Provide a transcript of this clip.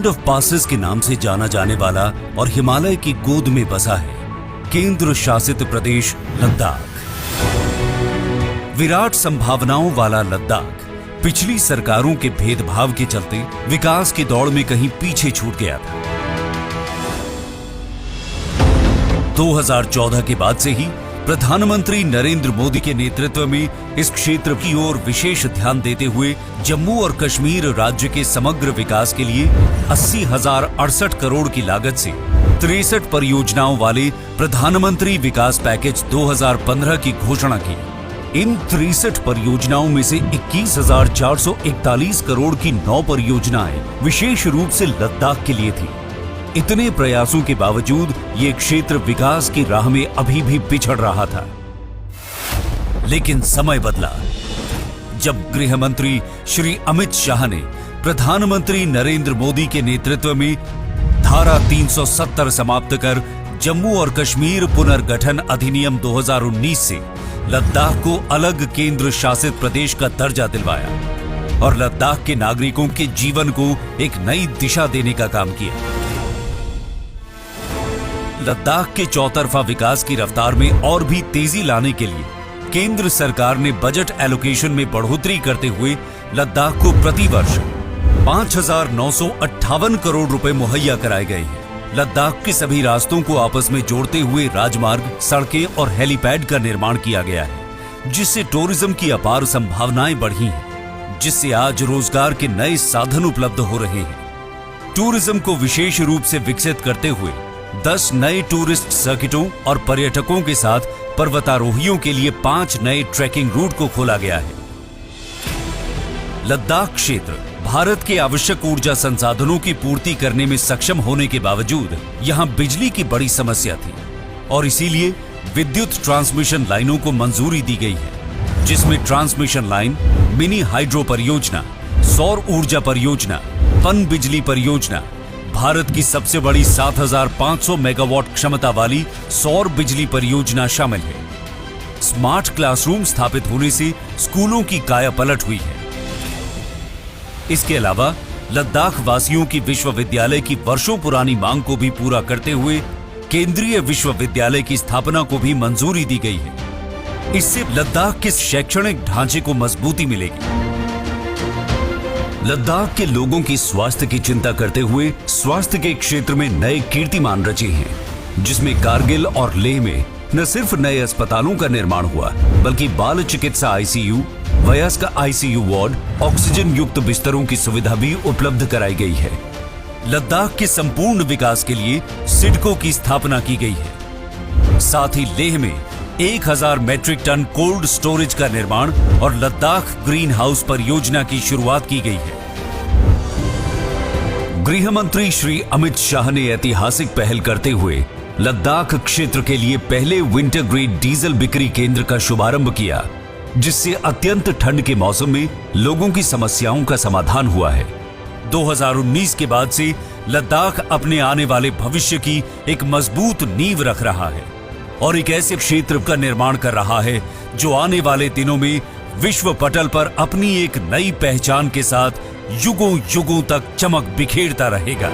Land of passes के नाम से जाना जाने वाला और हिमालय की गोद में बसा है केंद्र शासित प्रदेश लद्दाख। विराट संभावनाओं वाला लद्दाख पिछली सरकारों के भेदभाव के चलते विकास की दौड़ में कहीं पीछे छूट गया था। 2014 के बाद से ही प्रधानमंत्री नरेंद्र मोदी के नेतृत्व में इस क्षेत्र की ओर विशेष ध्यान देते हुए जम्मू और कश्मीर राज्य के समग्र विकास के लिए 80,068 करोड़ की लागत से 63 परियोजनाओं वाले प्रधानमंत्री विकास पैकेज 2015 की घोषणा की। इन 63 परियोजनाओं में से 21,441 करोड़ की 9 परियोजनाएं विशेष रूप से लद्दाख के लिए थी। इतने प्रयासों के बावजूद ये क्षेत्र विकास की राह में अभी भी पिछड़ रहा था। लेकिन समय बदला जब गृह मंत्री श्री अमित शाह ने प्रधानमंत्री नरेंद्र मोदी के नेतृत्व में धारा 370 समाप्त कर जम्मू और कश्मीर पुनर्गठन अधिनियम 2019 से लद्दाख को अलग केंद्र शासित प्रदेश का दर्जा दिलवाया और लद्दाख के नागरिकों के जीवन को एक नई दिशा देने का काम किया। लद्दाख के चौतरफा विकास की रफ्तार में और भी तेजी लाने के लिए केंद्र सरकार ने बजट एलोकेशन में बढ़ोतरी करते हुए लद्दाख को प्रतिवर्ष 5,958 करोड़ रुपए मुहैया कराए गए हैं। लद्दाख के सभी रास्तों को आपस में जोड़ते हुए राजमार्ग, सड़कें और हेलीपैड का निर्माण किया गया है, जिससे टूरिज्म की अपार संभावनाएं बढ़ी हैं, जिससे आज रोजगार के नए साधन उपलब्ध हो रहे हैं। टूरिज्म को विशेष रूप से विकसित करते हुए 10 नए टूरिस्ट सर्किटों और पर्यटकों के साथ पर्वतारोहियों के लिए 5 नए ट्रैकिंग रूट को खोला गया है। लद्दाख क्षेत्र भारत के आवश्यक ऊर्जा संसाधनों की पूर्ति करने में सक्षम होने के बावजूद यहां बिजली की बड़ी समस्या थी और इसीलिए विद्युत ट्रांसमिशन लाइनों को मंजूरी दी गई है, जिसमें ट्रांसमिशन लाइन, मिनी हाइड्रो परियोजना, सौर ऊर्जा परियोजना, पन बिजली परियोजना, भारत की सबसे बड़ी 7,500 मेगावाट क्षमता वाली सौर बिजली परियोजना शामिल है। स्मार्ट क्लासरूम स्थापित होने से स्कूलों की कायापलट हुई है। इसके अलावा लद्दाख वासियों की विश्वविद्यालय की वर्षों पुरानी मांग को भी पूरा करते हुए केंद्रीय विश्वविद्यालय की स्थापना को भी मंजूरी दी गई है। इससे लद्दाख के शैक्षणिक ढांचे को मजबूती मिलेगी। लद्दाख के लोगों की स्वास्थ्य की चिंता करते हुए स्वास्थ्य के क्षेत्र में नए कीर्तिमान रचे हैं, जिसमें कारगिल और लेह में न सिर्फ नए अस्पतालों का निर्माण हुआ बल्कि बाल चिकित्सा आईसीयू, वयस्क आईसीयू वार्ड, ऑक्सीजन युक्त बिस्तरों की सुविधा भी उपलब्ध कराई गई है। लद्दाख के संपूर्ण विकास के लिए सिडको की स्थापना की गई है। साथ ही लेह में 1,000 मैट्रिक टन कोल्ड स्टोरेज का निर्माण और लद्दाख ग्रीन हाउस परियोजना की शुरुआत की गई है। गृह मंत्री श्री अमित शाह ने ऐतिहासिक पहल करते हुए लद्दाख क्षेत्र के लिए पहले विंटर ग्रेड डीजल बिक्री केंद्र का शुभारंभ किया, जिससे अत्यंत ठंड के मौसम में लोगों की समस्याओं का समाधान हुआ है। 2019 के बाद से लद्दाख अपने आने वाले भविष्य की एक मजबूत नींव रख रहा है और एक ऐसे क्षेत्र का निर्माण कर रहा है जो आने वाले दिनों में विश्व पटल पर अपनी एक नई पहचान के साथ युगों युगों तक चमक बिखेरता रहेगा।